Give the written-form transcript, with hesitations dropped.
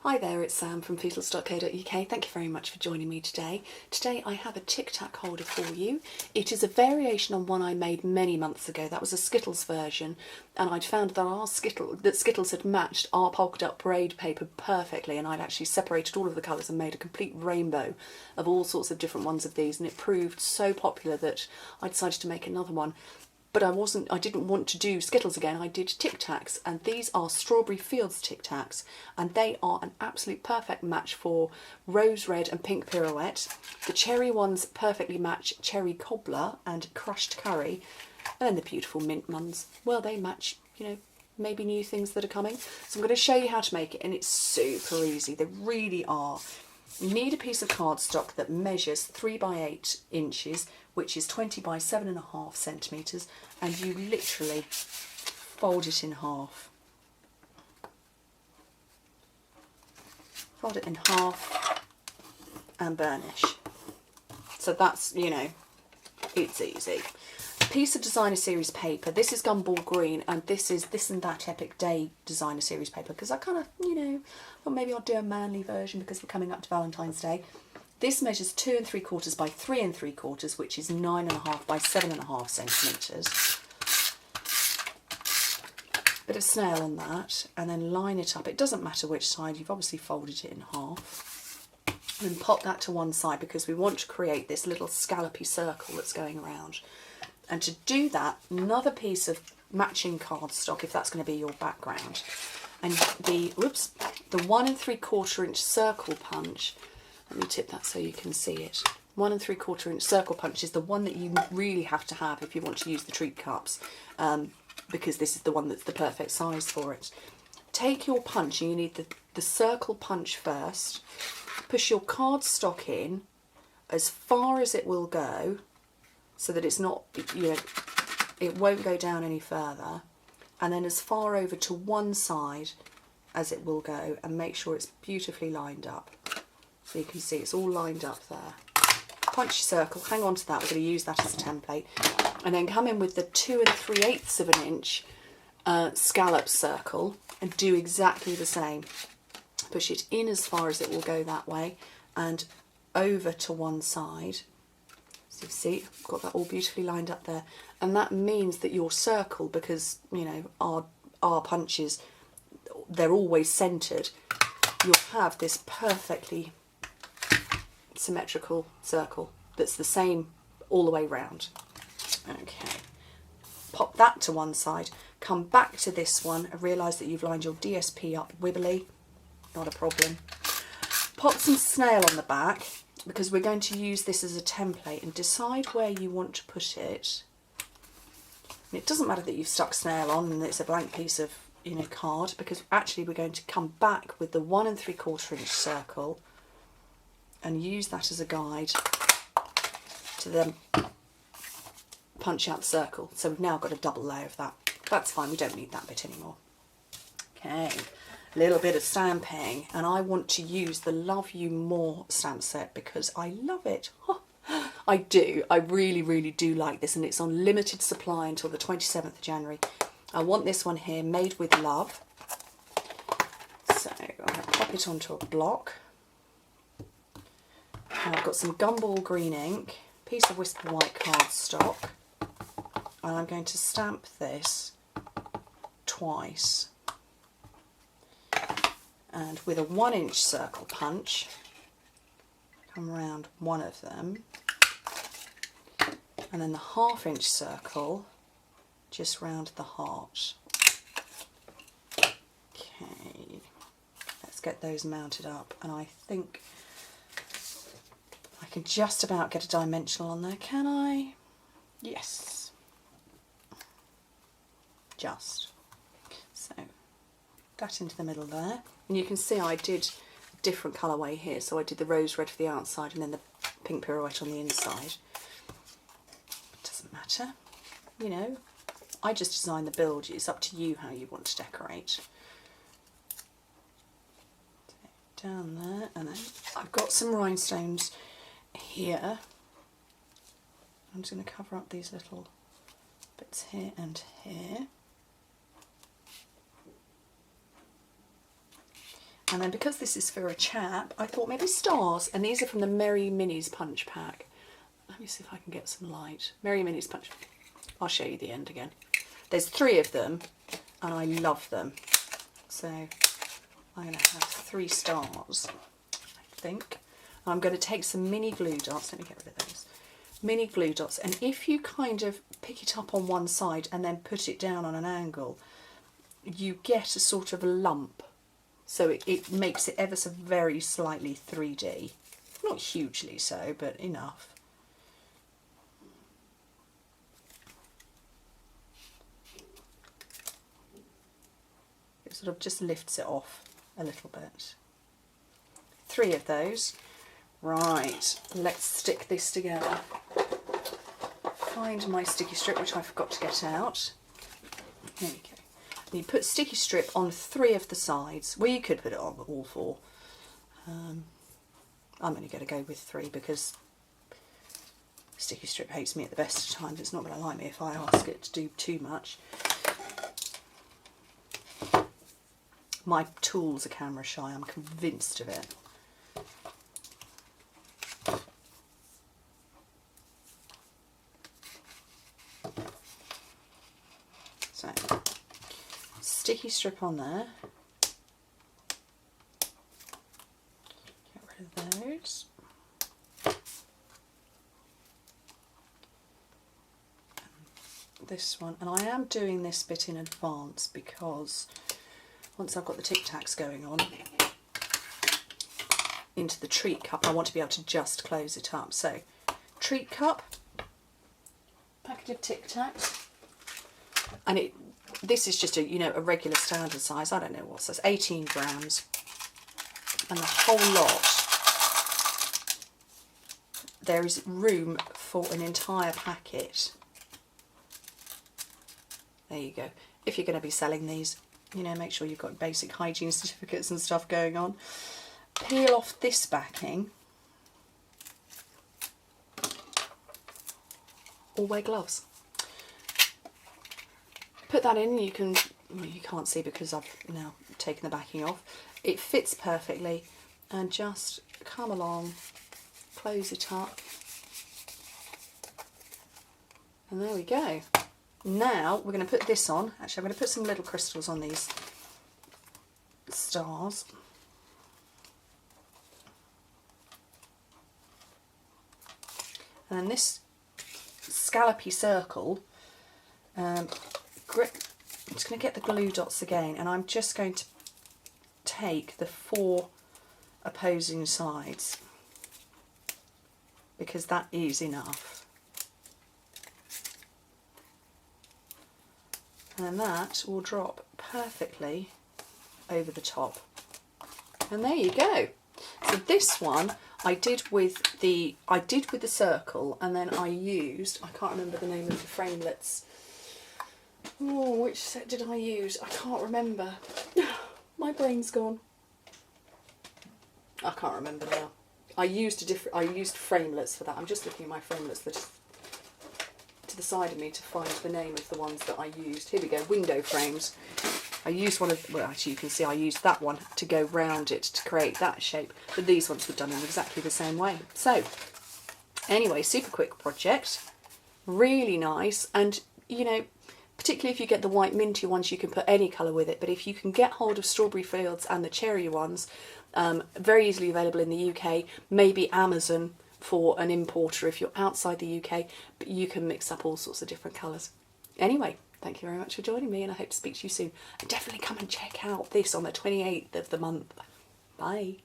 Hi there, it's Sam from Pootles.co.uk. Thank you very much for joining me today. Today I have a Tic Tac holder for you. It is a variation on one I made many months ago. That was a Skittles version, and I'd found that Skittles had matched our polka dot parade paper perfectly, and I'd actually separated all of the colours and made a complete rainbow of all sorts of different ones of these, and it proved so popular that I decided to make another one. But I didn't want to do Skittles again, I did Tic Tacs, and these are Strawberry Fields Tic Tacs, and they are an absolute perfect match for Rose Red and Pink Pirouette. The cherry ones perfectly match Cherry Cobbler and Crushed Curry, and then the beautiful mint ones, well, they match, maybe new things that are coming. So I'm going to show you how to make it, and it's super easy, they really are. You need a piece of cardstock that measures 3 by 8 inches, which is 20 by 7.5 centimetres, and you literally fold it in half. Fold it in half and burnish. So that's, it's easy. A piece of designer series paper. This is Gumball Green, and this is This and That Epic Day designer series paper, because I kind of, well, maybe I'll do a manly version because we're coming up to Valentine's Day. This measures 2 3/4 by 3 3/4, which is 9.5 by 7.5 centimetres. Bit of snail on that, and then line it up. It doesn't matter which side, you've obviously folded it in half. And pop that to one side because we want to create this little scallopy circle that's going around. And to do that, another piece of matching cardstock, if that's going to be your background, and the 1 3/4 inch circle punch. Let me tip that so you can see it. 1 3/4 inch circle punch is the one that you really have to have if you want to use the treat cups, because this is the one that's the perfect size for it. Take your punch, and you need the circle punch first. Push your cardstock in as far as it will go, so that it's not, it won't go down any further, and then as far over to one side as it will go, and make sure it's beautifully lined up. So you can see it's all lined up there. Punch your circle, hang on to that, we're going to use that as a template. And then come in with the 2 3/8 of an inch scallop circle and do exactly the same. Push it in as far as it will go that way and over to one side. So you see, I've got that all beautifully lined up there. And that means that your circle, because, our punches, they're always centred, you'll have this perfectly symmetrical circle that's the same all the way round. Okay, pop that to one side, come back to this one and realise that you've lined your DSP up wibbly, not a problem. Pop some snail on the back because we're going to use this as a template, and decide where you want to put it. And it doesn't matter that you've stuck snail on and it's a blank piece of card, because actually we're going to come back with the 1 3/4 inch circle and use that as a guide to then punch out the circle. So we've now got a double layer of that. That's fine, we don't need that bit anymore. Okay, a little bit of stamping, and I want to use the Love You More stamp set because I love it. I do, I really, really do like this, and it's on limited supply until the 27th of January. I want this one here, Made with Love. So I'm going to pop it onto a block. And I've got some Gumball Green ink, piece of Whisper White cardstock, and I'm going to stamp this twice. And with a 1 inch circle punch, come around one of them, and then the 1/2 inch circle just round the heart. Okay, let's get those mounted up, and I think I can just about get a dimensional on there, can I? Yes. Just. So, that into the middle there. And you can see I did a different colourway here, so I did the rose red for the outside and then the pink pirouette on the inside. It doesn't matter, I just design the build, it's up to you how you want to decorate. Down there, and then I've got some rhinestones here. I'm just going to cover up these little bits here and here. And then because this is for a chap, I thought maybe stars. And these are from the Merry Minis punch pack. Let me see if I can get some light. Merry Minis punch. I'll show you the end again. There's 3 of them and I love them. So I'm going to have 3 stars, I think. And I'm going to take some mini glue dots. Let me get rid of those. Mini glue dots. And if you kind of pick it up on one side and then put it down on an angle, you get a sort of a lump. So it makes it ever so very slightly 3D. Not hugely so, but enough. It sort of just lifts it off a little bit. 3 of those. Right, let's stick this together. Find my sticky strip, which I forgot to get out. There we go. And you put sticky strip on 3 of the sides. Well, you could put it on all 4. I'm only going to go with 3 because sticky strip hates me at the best of times. It's not going to like me if I ask it to do too much. My tools are camera shy, I'm convinced of it. So, sticky strip on there. Get rid of those. This one, and I am doing this bit in advance because once I've got the Tic Tacs going on into the treat cup, I want to be able to just close it up. So, treat cup, packet of Tic Tacs, and this is just a regular standard size. I don't know what size, 18 grams, and the whole lot. There is room for an entire packet. There you go. If you're going to be selling these, make sure you've got basic hygiene certificates and stuff going on. Peel off this backing. Or wear gloves. Put that in, you can't see because I've now taken the backing off. It fits perfectly, and just come along, close it up, and there we go. Now we're going to put this on. Actually, I'm going to put some little crystals on these stars. And then this scallopy circle, I'm just going to get the glue dots again, and I'm just going to take the 4 opposing sides because that is enough. And then that will drop perfectly over the top. And there you go. So this one I did with the circle, and then I used, I can't remember the name of the framelits. Oh, which set did I use? I can't remember. My brain's gone. I can't remember now. I used framelits for that. I'm just looking at my framelits that to the side of me to find the name of the ones that I used. Here we go, window frames. I used one of, well actually you can see I used that one to go round it to create that shape, but these ones were done in exactly the same way. So anyway, super quick project, really nice, and particularly if you get the white minty ones you can put any colour with it, but if you can get hold of Strawberry Fields and the cherry ones, very easily available in the UK, maybe Amazon for an importer if you're outside the UK, but you can mix up all sorts of different colours. Anyway, thank you very much for joining me, and I hope to speak to you soon. And definitely come and check out this on the 28th of the month. Bye.